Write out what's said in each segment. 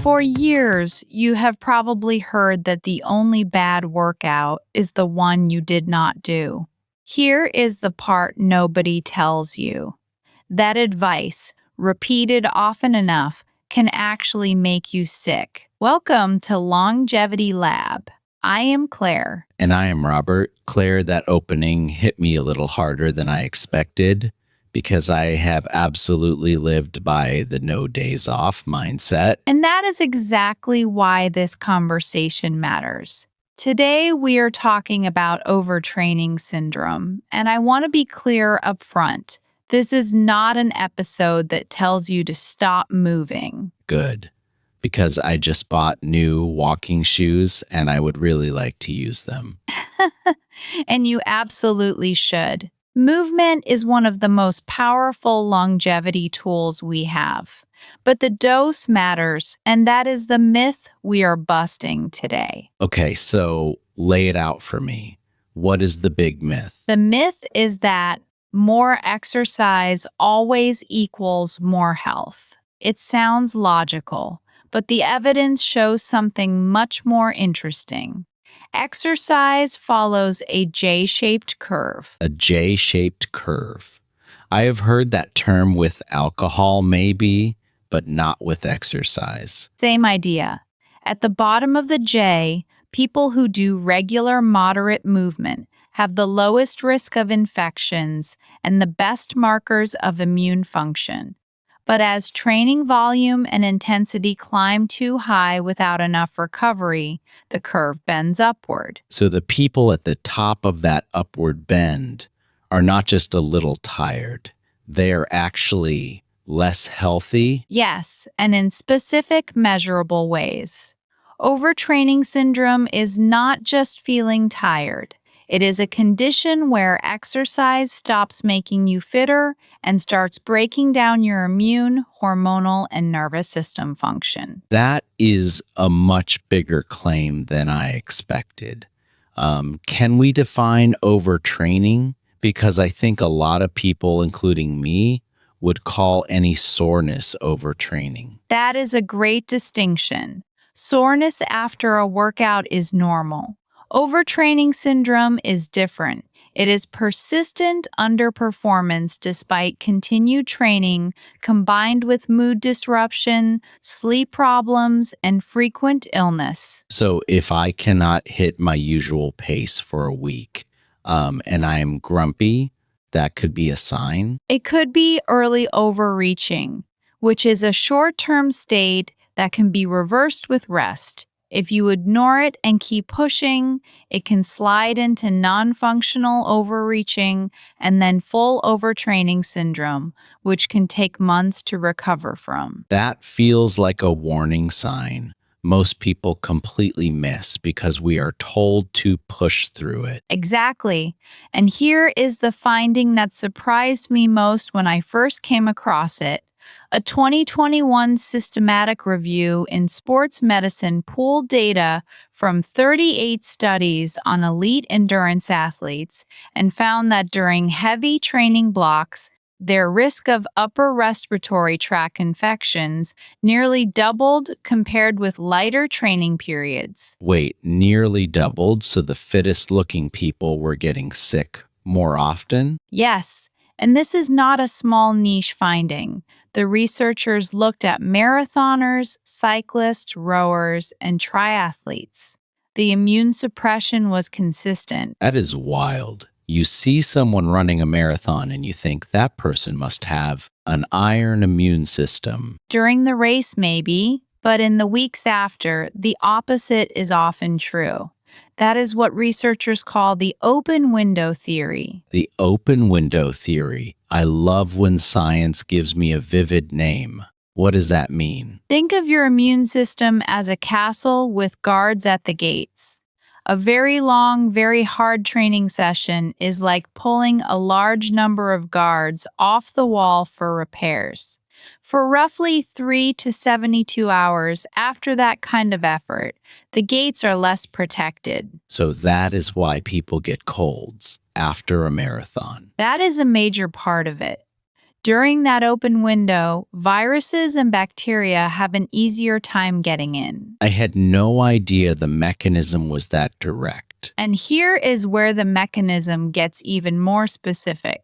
For years, you have probably heard that the only bad workout is the one you did not do. Here is the part nobody tells you. That advice, repeated often enough, can actually make you sick. Welcome to Longevity Lab. I am Claire. And I am Robert. Claire, that opening hit me a little harder than I expected because I have absolutely lived by the no days off mindset. And that is exactly why this conversation matters. Today, we are talking about overtraining syndrome, and I want to be clear up front. This is not an episode that tells you to stop moving. Good, because I just bought new walking shoes and I would really like to use them. And you absolutely should. Movement is one of the most powerful longevity tools we have. But the dose matters, and that is the myth we are busting today. Okay, so lay it out for me. What is the big myth? The myth is that more exercise always equals more health. It sounds logical, but the evidence shows something much more interesting. Exercise follows a J-shaped curve. A J-shaped curve. I have heard that term with alcohol, maybe, but not with exercise. Same idea. At the bottom of the J, people who do regular moderate movement have the lowest risk of infections and the best markers of immune function. But as training volume and intensity climb too high without enough recovery, the curve bends upward. So the people at the top of that upward bend are not just a little tired. They are actually less healthy. Yes, and in specific, measurable ways. Overtraining syndrome is not just feeling tired. It is a condition where exercise stops making you fitter and starts breaking down your immune, hormonal, and nervous system function. That is a much bigger claim than I expected. Can we define overtraining? Because I think a lot of people, including me, would call any soreness overtraining. That is a great distinction. Soreness after a workout is normal. Overtraining syndrome is different. It is persistent underperformance despite continued training, combined with mood disruption, sleep problems, and frequent illness. So if I cannot hit my usual pace for a week, and I'm grumpy, that could be a sign. It could be early overreaching, which is a short-term state that can be reversed with rest. If you ignore it and keep pushing, it can slide into non-functional overreaching and then full overtraining syndrome, which can take months to recover from. That feels like a warning sign most people completely miss because we are told to push through it. Exactly. And here is the finding that surprised me most when I first came across it. A 2021 systematic review in sports medicine pooled data from 38 studies on elite endurance athletes and found that during heavy training blocks, their risk of upper respiratory tract infections nearly doubled compared with lighter training periods. Wait, nearly doubled, so the fittest looking people were getting sick more often? Yes. And this is not a small niche finding. The researchers looked at marathoners, cyclists, rowers, and triathletes. The immune suppression was consistent. That is wild. You see someone running a marathon and you think that person must have an iron immune system. During the race, maybe, but in the weeks after, the opposite is often true. That is what researchers call the open window theory. The open window theory. I love when science gives me a vivid name. What does that mean? Think of your immune system as a castle with guards at the gates. A very long, very hard training session is like pulling a large number of guards off the wall for repairs. For roughly 3 to 72 hours after that kind of effort, the gates are less protected. So that is why people get colds after a marathon. That is a major part of it. During that open window, viruses and bacteria have an easier time getting in. I had no idea the mechanism was that direct. And here is where the mechanism gets even more specific.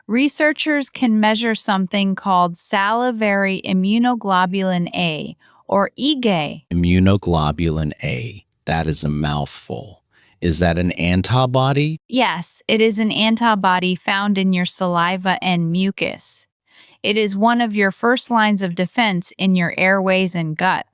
Researchers can measure something called salivary immunoglobulin A, or IgA. Immunoglobulin A. That is a mouthful. Is that an antibody? Yes, it is an antibody found in your saliva and mucus. It is one of your first lines of defense in your airways and gut.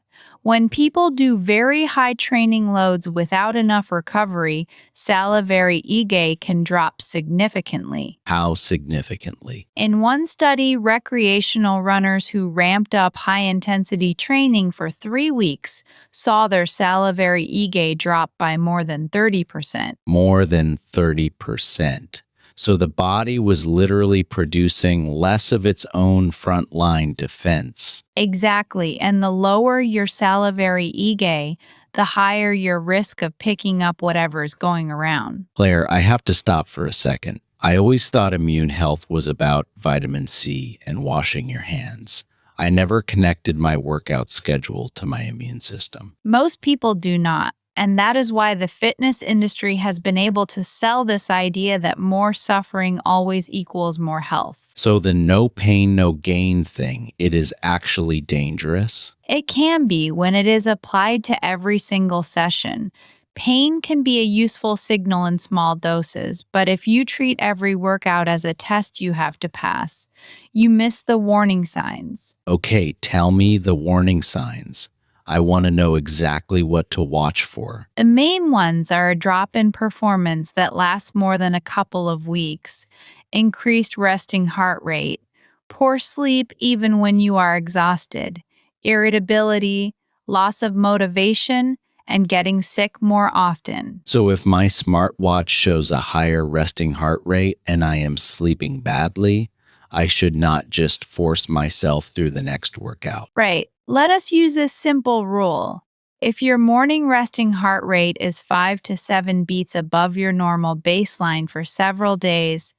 When people do very high training loads without enough recovery, salivary IgA can drop significantly. How significantly? In one study, recreational runners who ramped up high-intensity training for 3 weeks saw their salivary IgA drop by more than 30%. More than 30%. So the body was literally producing less of its own frontline defense. Exactly, and the lower your salivary IgA, the higher your risk of picking up whatever is going around. Claire, I have to stop for a second. I always thought immune health was about vitamin C and washing your hands. I never connected my workout schedule to my immune system. Most people do not. And that is why the fitness industry has been able to sell this idea that more suffering always equals more health. So the no pain, no gain thing, it is actually dangerous? It can be when it is applied to every single session. Pain can be a useful signal in small doses, but if you treat every workout as a test you have to pass, you miss the warning signs. Okay, tell me the warning signs. I want to know exactly what to watch for. The main ones are a drop in performance that lasts more than a couple of weeks, increased resting heart rate, poor sleep even when you are exhausted, irritability, loss of motivation, and getting sick more often. So if my smartwatch shows a higher resting heart rate and I am sleeping badly, I should not just force myself through the next workout. Right. Let us use this simple rule. If your morning resting heart rate is 5 to 7 beats above your normal baseline for several days,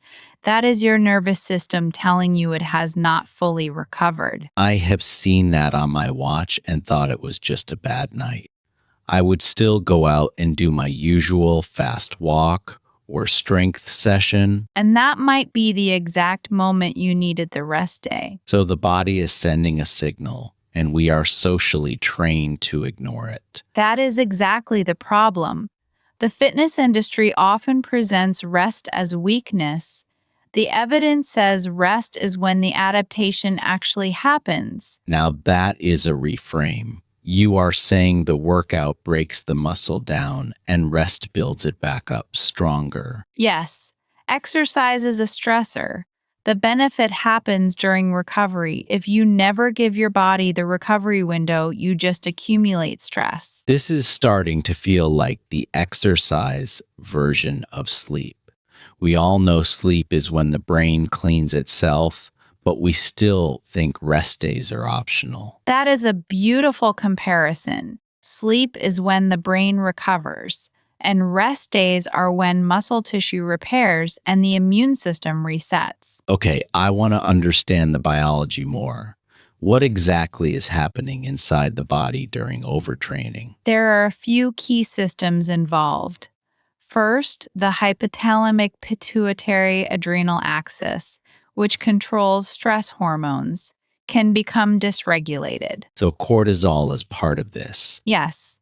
that is your nervous system telling you it has not fully recovered. I have seen that on my watch and thought it was just a bad night. I would still go out and do my usual fast walk or strength session. And that might be the exact moment you needed the rest day. So the body is sending a signal, and we are socially trained to ignore it. That is exactly the problem. The fitness industry often presents rest as weakness. The evidence says rest is when the adaptation actually happens. Now that is a reframe. You are saying the workout breaks the muscle down and rest builds it back up stronger. Yes, exercise is a stressor. The benefit happens during recovery. If you never give your body the recovery window, you just accumulate stress. This is starting to feel like the exercise version of sleep. We all know sleep is when the brain cleans itself, but we still think rest days are optional. That is a beautiful comparison. Sleep is when the brain recovers, and rest days are when muscle tissue repairs and the immune system resets. Okay, I want to understand the biology more. What exactly is happening inside the body during overtraining? There are a few key systems involved. First, the hypothalamic pituitary adrenal axis, which controls stress hormones, can become dysregulated. So cortisol is part of this. Yes,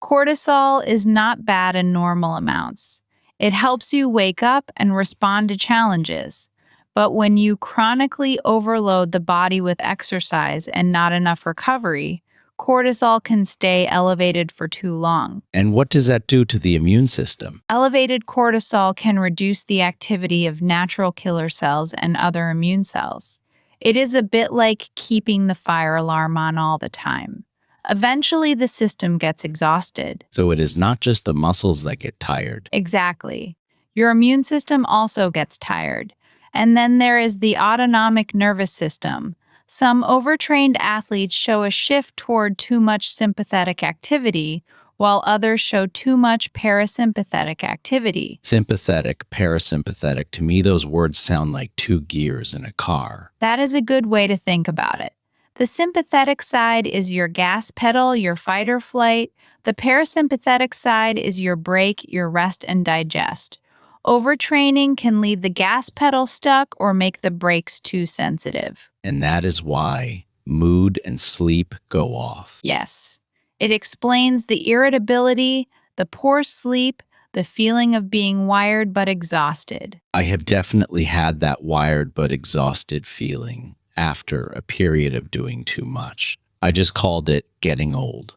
cortisol is not bad in normal amounts. It helps you wake up and respond to challenges. But when you chronically overload the body with exercise and not enough recovery, cortisol can stay elevated for too long. And what does that do to the immune system? Elevated cortisol can reduce the activity of natural killer cells and other immune cells. It is a bit like keeping the fire alarm on all the time. Eventually, the system gets exhausted. So it is not just the muscles that get tired. Exactly. Your immune system also gets tired. And then there is the autonomic nervous system. Some overtrained athletes show a shift toward too much sympathetic activity, while others show too much parasympathetic activity. Sympathetic, parasympathetic, to me, those words sound like two gears in a car. That is a good way to think about it. The sympathetic side is your gas pedal, your fight or flight. The parasympathetic side is your brake, your rest and digest. Overtraining can leave the gas pedal stuck or make the brakes too sensitive. And that is why mood and sleep go off. Yes. It explains the irritability, the poor sleep, the feeling of being wired but exhausted. I have definitely had that wired but exhausted feeling after a period of doing too much. I just called it getting old.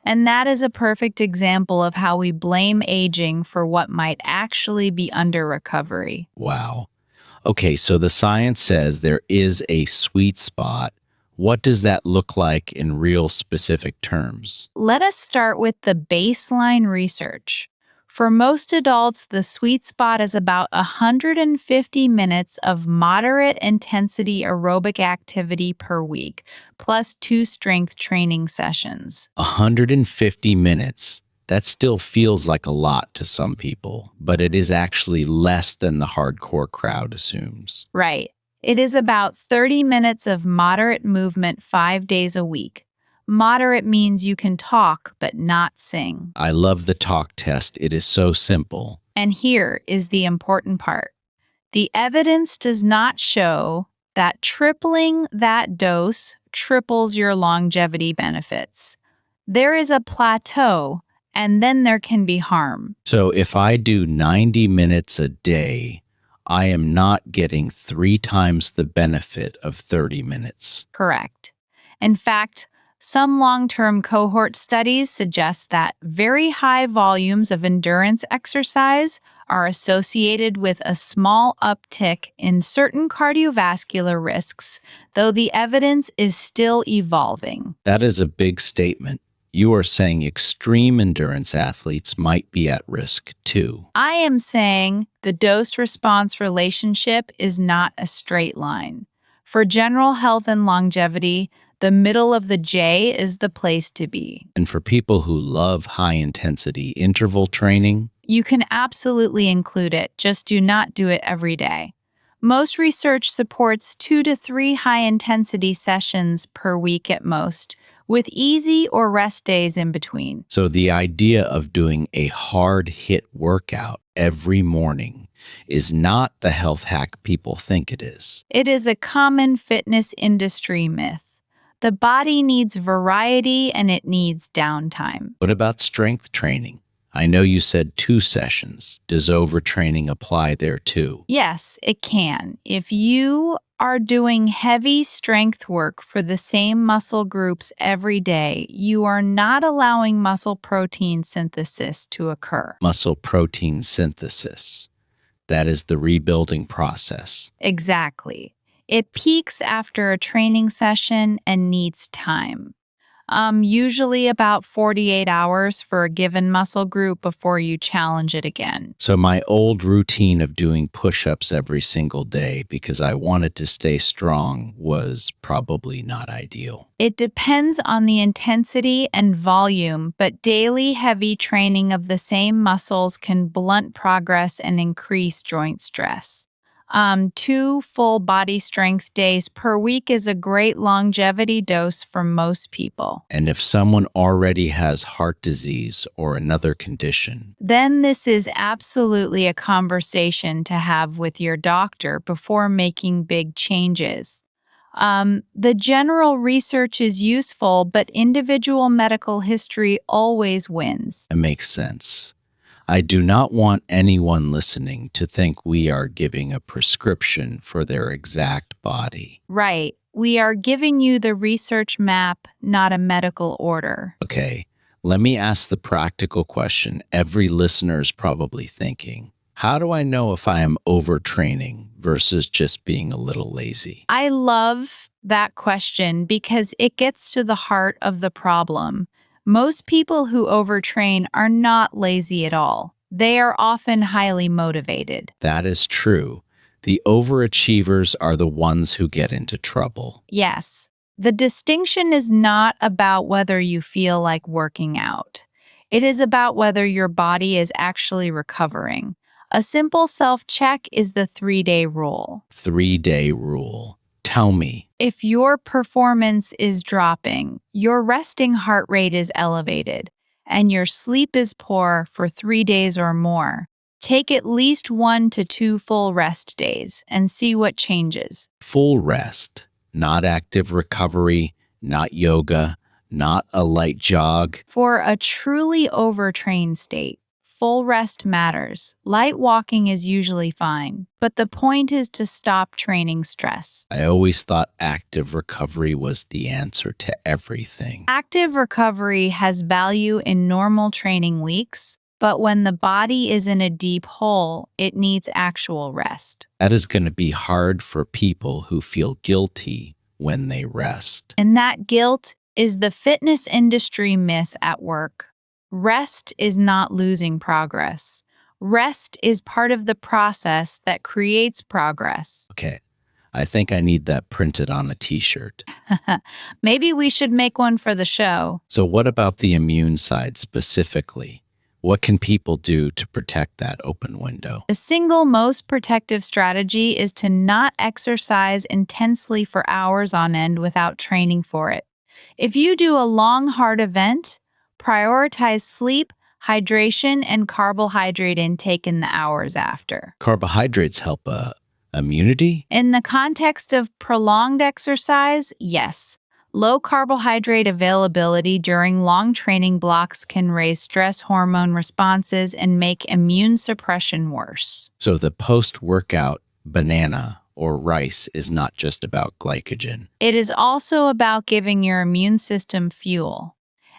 And that is a perfect example of how we blame aging for what might actually be under recovery. Wow. Okay, so the science says there is a sweet spot. What does that look like in real specific terms? Let us start with the baseline research. For most adults, the sweet spot is about 150 minutes of moderate intensity aerobic activity per week, plus 2 strength training sessions. 150 minutes. That still feels like a lot to some people, but it is actually less than the hardcore crowd assumes. Right. It is about 30 minutes of moderate movement 5 days a week. Moderate means you can talk but not sing. I love the talk test. It is so simple. And here is the important part. The evidence does not show that tripling that dose triples your longevity benefits. There is a plateau, and then there can be harm. So if I do 90 minutes a day, I am not getting 3 times the benefit of 30 minutes. Correct. In fact, some long-term cohort studies suggest that very high volumes of endurance exercise are associated with a small uptick in certain cardiovascular risks, though the evidence is still evolving. That is a big statement. You are saying extreme endurance athletes might be at risk too. I am saying the dose-response relationship is not a straight line. For general health and longevity, the middle of the J is the place to be. And for people who love high-intensity interval training, You can absolutely include it, just do not do it every day. Most research supports 2 to 3 high-intensity sessions per week at most, with easy or rest days in between. so the idea of doing a hard-hit workout every morning is not the health hack people think it is. It is a common fitness industry myth. The body needs variety and it needs downtime. What about strength training? I know you said 2 sessions. Does overtraining apply there too? Yes, it can. If you are doing heavy strength work for the same muscle groups every day, you are not allowing muscle protein synthesis to occur. Muscle protein synthesis. That is the rebuilding process. Exactly. It peaks after a training session and needs time. Usually about 48 hours for a given muscle group before you challenge it again. So my old routine of doing push-ups every single day because I wanted to stay strong was probably not ideal. It depends on the intensity and volume, but daily heavy training of the same muscles can blunt progress and increase joint stress. 2 full body strength days per week is a great longevity dose for most people. And if someone already has heart disease or another condition, Then this is absolutely a conversation to have with your doctor before making big changes. The general research is useful, but individual medical history always wins. it makes sense. I do not want anyone listening to think we are giving a prescription for their exact body. Right. We are giving you the research map, not a medical order. Okay, let me ask the practical question every listener is probably thinking. How do I know if I am overtraining versus just being a little lazy? I love that question because it gets to the heart of the problem. Most people who overtrain are not lazy at all. They are often highly motivated. That is true. The overachievers are the ones who get into trouble. Yes, The distinction is not about whether you feel like working out. It is about whether your body is actually recovering. A simple self-check is the 3-day rule. 3-day rule. Tell me. If your performance is dropping, your resting heart rate is elevated, and your sleep is poor for 3 days or more, take at least 1 to 2 full rest days and see what changes. Full rest, not active recovery, not yoga, not a light jog. For a truly overtrained state, full rest matters. Light walking is usually fine, but the point is to stop training stress. I always thought active recovery was the answer to everything. Active recovery has value in normal training weeks, but when the body is in a deep hole, it needs actual rest. That is going to be hard for people who feel guilty when they rest. And that guilt is the fitness industry myth at work. Rest is not losing progress. Rest is part of the process that creates progress. Okay, I think I need that printed on a t-shirt. Maybe we should make one for the show. So what about the immune side specifically? What can people do to protect that open window? The single most protective strategy is to not exercise intensely for hours on end without training for it. If you do a long, hard event, prioritize sleep, hydration, and carbohydrate intake in the hours after. Carbohydrates help immunity? In the context of prolonged exercise, yes. Low carbohydrate availability during long training blocks can raise stress hormone responses and make immune suppression worse. So the post-workout banana or rice is not just about glycogen. It is also about giving your immune system fuel.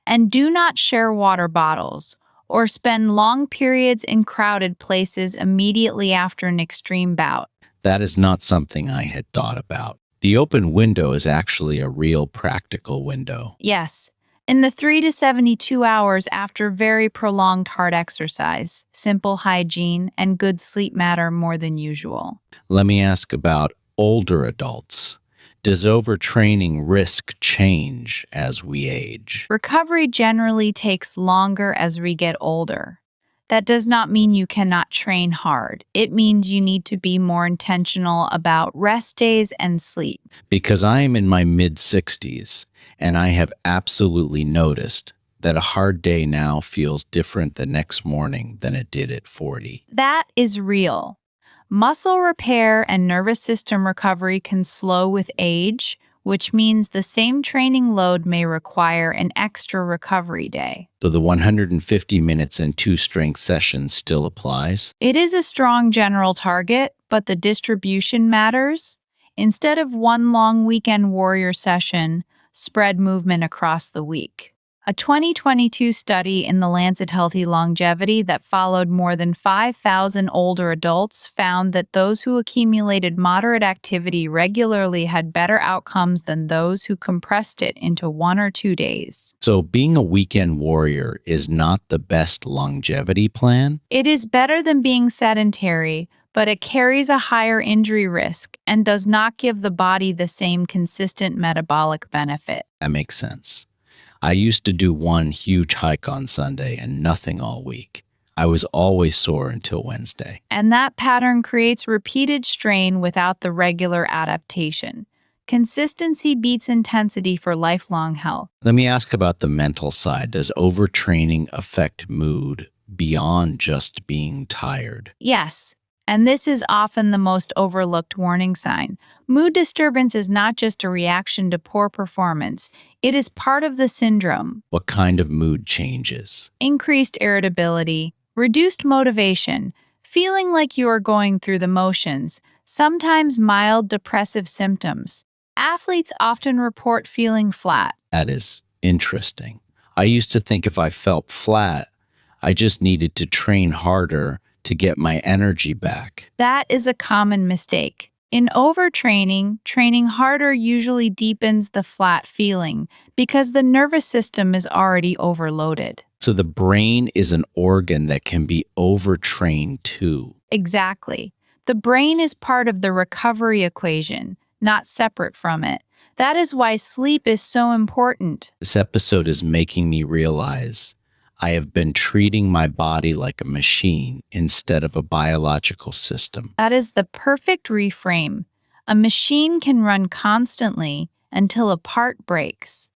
And do not share water bottles or spend long periods in crowded places immediately after an extreme bout. That is not something I had thought about. The open window is actually a real practical window. Yes, in the 3 to 72 hours after very prolonged hard exercise, simple hygiene and good sleep matter more than usual. Let me ask about older adults. Does overtraining risk change as we age? Recovery generally takes longer as we get older. That does not mean you cannot train hard. It means you need to be more intentional about rest days and sleep. Because I am in my mid-60s, and I have absolutely noticed that a hard day now feels different the next morning than it did at 40. That is real. Muscle repair and nervous system recovery can slow with age, which means the same training load may require an extra recovery day. So the 150 minutes and 2 strength sessions still applies? It is a strong general target, but the distribution matters. Instead of one long weekend warrior session, spread movement across the week. A 2022 study in the Lancet Healthy Longevity that followed more than 5,000 older adults found that those who accumulated moderate activity regularly had better outcomes than those who compressed it into 1 or 2 days. So being a weekend warrior is not the best longevity plan? It is better than being sedentary, but it carries a higher injury risk and does not give the body the same consistent metabolic benefit. That makes sense. I used to do one huge hike on Sunday and nothing all week. I was always sore until Wednesday. And that pattern creates repeated strain without the regular adaptation. Consistency beats intensity for lifelong health. Let me ask about the mental side. Does overtraining affect mood beyond just being tired? Yes, and this is often the most overlooked warning sign. Mood disturbance is not just a reaction to poor performance, it is part of the syndrome. What kind of mood changes? Increased irritability, reduced motivation, feeling like you are going through the motions, sometimes mild depressive symptoms. Athletes often report feeling flat. That is interesting. I used to think if I felt flat, I just needed to train harder to get my energy back. That is a common mistake. In overtraining, training harder usually deepens the flat feeling because the nervous system is already overloaded. So the brain is an organ that can be overtrained too. Exactly. The brain is part of the recovery equation, not separate from it. That is why sleep is so important. This episode is making me realize I have been treating my body like a machine instead of a biological system. That is the perfect reframe. A machine can run constantly until a part breaks.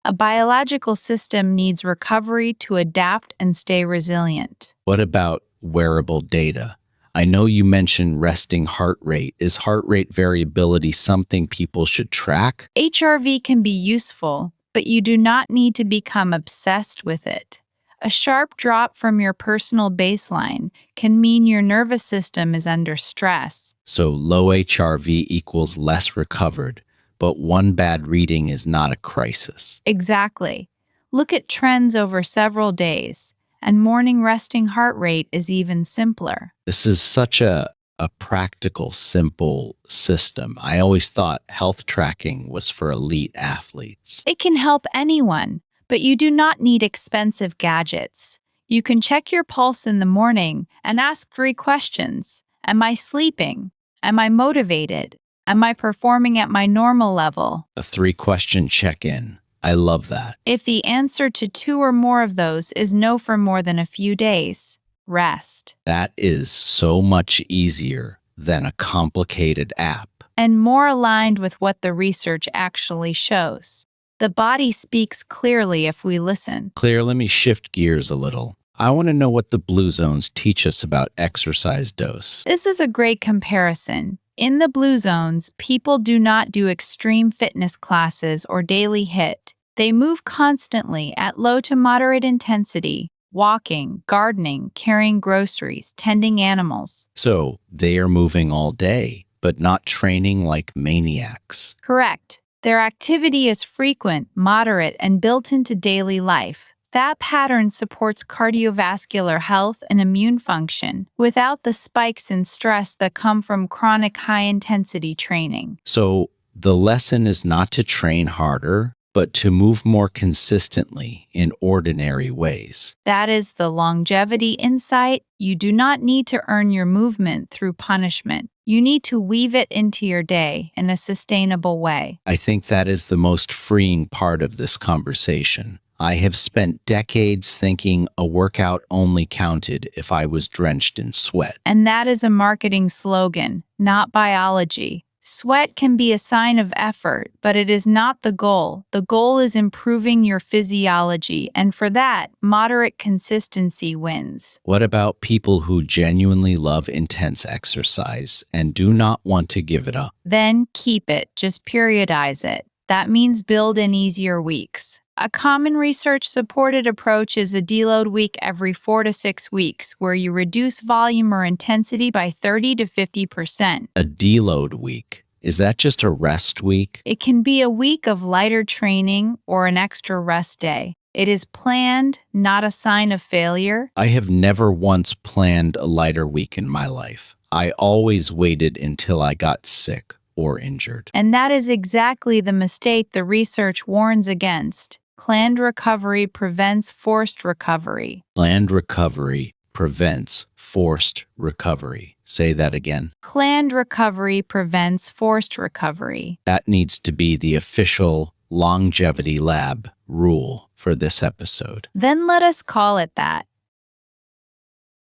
A biological system needs recovery to adapt and stay resilient. What about wearable data? I know you mentioned resting heart rate. Is heart rate variability something people should track? HRV can be useful, but you do not need to become obsessed with it. A sharp drop from your personal baseline can mean your nervous system is under stress. So low HRV equals less recovered, but one bad reading is not a crisis. Exactly. Look at trends over several days, and morning resting heart rate is even simpler. This is such a practical, simple system. I always thought health tracking was for elite athletes. It can help anyone, but you do not need expensive gadgets. You can check your pulse in the morning and ask 3 questions. Am I sleeping? Am I motivated? Am I performing at my normal level? A 3-question check in. I love that. If the answer to 2 or more of those is no for more than a few days, rest. That is so much easier than a complicated app. And more aligned with what the research actually shows. The body speaks clearly if we listen. Claire, let me shift gears a little. I want to know what the blue zones teach us about exercise dose. This is a great comparison. In the blue zones, people do not do extreme fitness classes or daily HIIT. They move constantly at low to moderate intensity, walking, gardening, carrying groceries, tending animals. So they are moving all day, but not training like maniacs. Correct. Their activity is frequent, moderate, and built into daily life. That pattern supports cardiovascular health and immune function without the spikes in stress that come from chronic high-intensity training. So the lesson is not to train harder, but to move more consistently in ordinary ways. That is the longevity insight. You do not need to earn your movement through punishment. You need to weave it into your day in a sustainable way. I think that is the most freeing part of this conversation. I have spent decades thinking a workout only counted if I was drenched in sweat. And that is a marketing slogan, not biology. Sweat can be a sign of effort, but it is not the goal. The goal is improving your physiology, and for that, moderate consistency wins. What about people who genuinely love intense exercise and do not want to give it up? Then keep it, just periodize it. That means build in easier weeks. A common research-supported approach is a deload week every 4 to 6 weeks, where you reduce volume or intensity by 30 to 50%. A deload week. Is that just a rest week? It can be a week of lighter training or an extra rest day. It is planned, not a sign of failure. I have never once planned a lighter week in my life. I always waited until I got sick or injured. And that is exactly the mistake the research warns against. Planned recovery prevents forced recovery. Planned recovery prevents forced recovery. Say that again. Planned recovery prevents forced recovery. That needs to be the official Longevity Lab rule for this episode. Then let us call it that.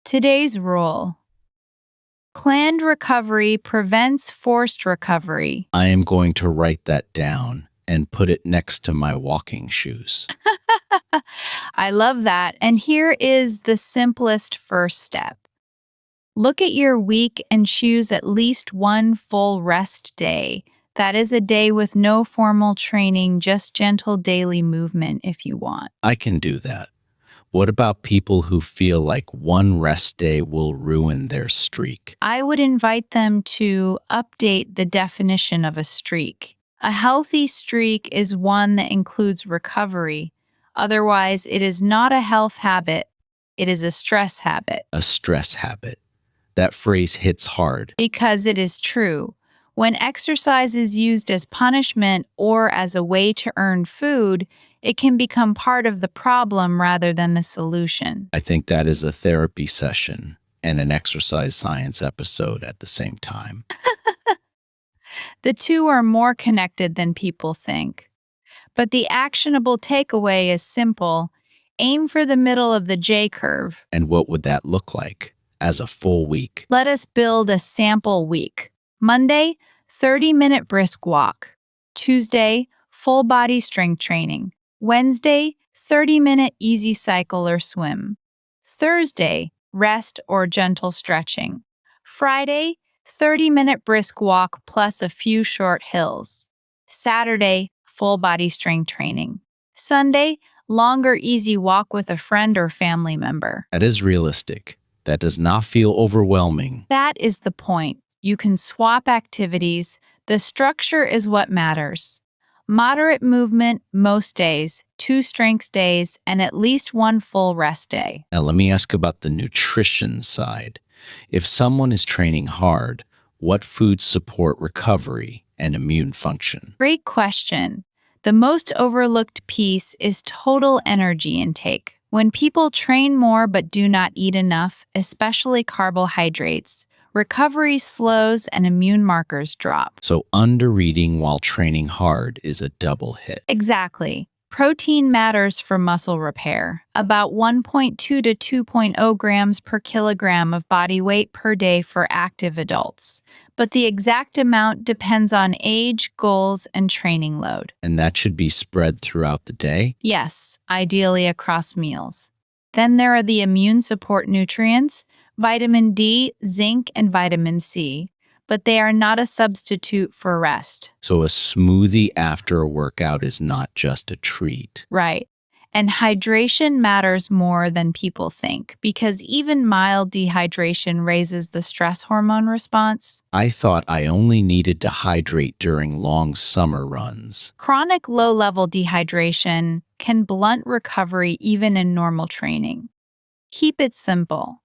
Today's rule. Planned recovery prevents forced recovery. I am going to write that down and put it next to my walking shoes. I love that. And here is the simplest first step. Look at your week and choose at least one full rest day. That is a day with no formal training, just gentle daily movement if you want. I can do that. What about people who feel like one rest day will ruin their streak? I would invite them to update the definition of a streak. A healthy streak is one that includes recovery. Otherwise, it is not a health habit. It is a stress habit. A stress habit. That phrase hits hard. Because it is true. When exercise is used as punishment or as a way to earn food, it can become part of the problem rather than the solution. I think that is a therapy session and an exercise science episode at the same time. The two are more connected than people think. But the actionable takeaway is simple: aim for the middle of the J curve. And what would that look like as a full week? Let us build a sample week. Monday, 30-minute brisk walk. Tuesday, full body strength training. Wednesday, 30-minute easy cycle or swim. Thursday, rest or gentle stretching. Friday, 30-minute brisk walk plus a few short hills. Saturday, full body strength training. Sunday, longer easy walk with a friend or family member. That is realistic. That does not feel overwhelming. That is the point. You can swap activities. The structure is what matters. Moderate movement most days, 2 strength days, and at least 1 full rest day. Now, let me ask about the nutrition side. If someone is training hard, what foods support recovery and immune function? Great question. The most overlooked piece is total energy intake. When people train more but do not eat enough, especially carbohydrates, recovery slows and immune markers drop. So, under-eating while training hard is a double hit. Exactly. Protein matters for muscle repair, about 1.2 to 2.0 grams per kilogram of body weight per day for active adults. But the exact amount depends on age, goals, and training load. And that should be spread throughout the day? Yes, ideally across meals. Then there are the immune support nutrients, vitamin D, zinc, and vitamin C, but they are not a substitute for rest. So, a smoothie after a workout is not just a treat. Right. And hydration matters more than people think because even mild dehydration raises the stress hormone response. I thought I only needed to hydrate during long summer runs. Chronic low-level dehydration can blunt recovery even in normal training. Keep it simple.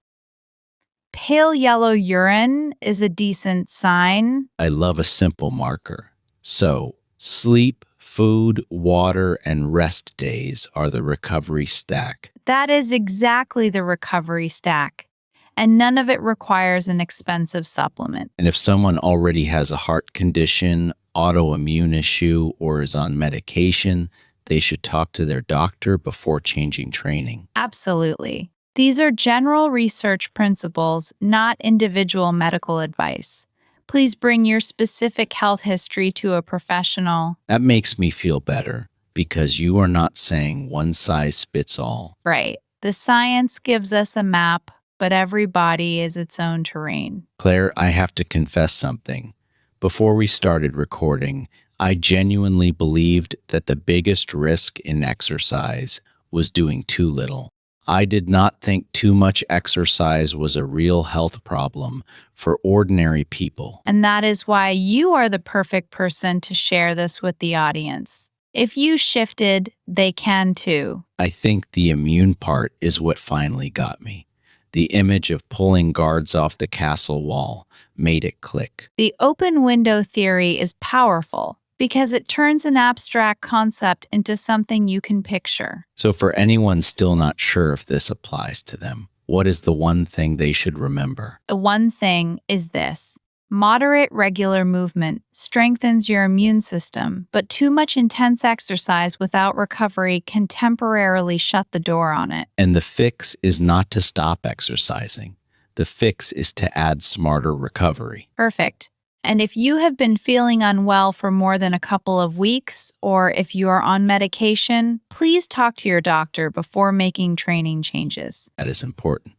Pale yellow urine is a decent sign. I love a simple marker. So, sleep, food, water, and rest days are the recovery stack. That is exactly the recovery stack. And none of it requires an expensive supplement. And if someone already has a heart condition, autoimmune issue, or is on medication, they should talk to their doctor before changing training. Absolutely. These are general research principles, not individual medical advice. Please bring your specific health history to a professional. That makes me feel better because you are not saying one size fits all. Right. The science gives us a map, but every body is its own terrain. Claire, I have to confess something. Before we started recording, I genuinely believed that the biggest risk in exercise was doing too little. I did not think too much exercise was a real health problem for ordinary people. And that is why you are the perfect person to share this with the audience. If you shifted, they can too. I think the immune part is what finally got me. The image of pulling guards off the castle wall made it click. The open window theory is powerful because it turns an abstract concept into something you can picture. So for anyone still not sure if this applies to them, what is the one thing they should remember? The one thing is this: moderate regular movement strengthens your immune system, but too much intense exercise without recovery can temporarily shut the door on it. And the fix is not to stop exercising. The fix is to add smarter recovery. Perfect. And if you have been feeling unwell for more than a couple of weeks, or if you are on medication, please talk to your doctor before making training changes. That is important.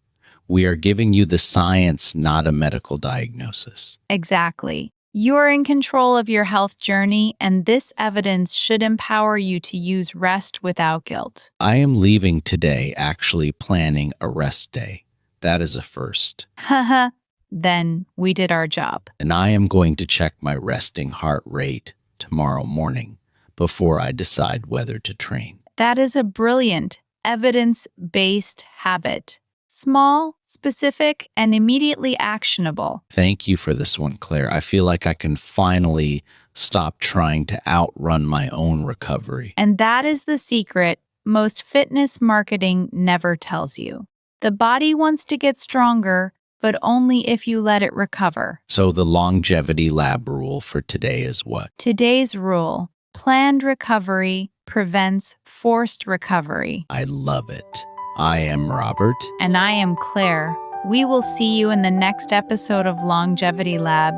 We are giving you the science, not a medical diagnosis. Exactly. You are in control of your health journey, and this evidence should empower you to use rest without guilt. I am leaving today actually planning a rest day. That is a first. Haha. Then we did our job. And I am going to check my resting heart rate tomorrow morning before I decide whether to train. That is a brilliant, evidence-based habit. Small, specific, and immediately actionable. Thank you for this one, Claire. I feel like I can finally stop trying to outrun my own recovery. And that is the secret most fitness marketing never tells you. The body wants to get stronger, but only if you let it recover. So the longevity lab rule for today is what? Today's rule: planned recovery prevents forced recovery. I love it. I am Robert. And I am Claire. We will see you in the next episode of Longevity Lab.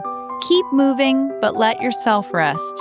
Keep moving, but let yourself rest.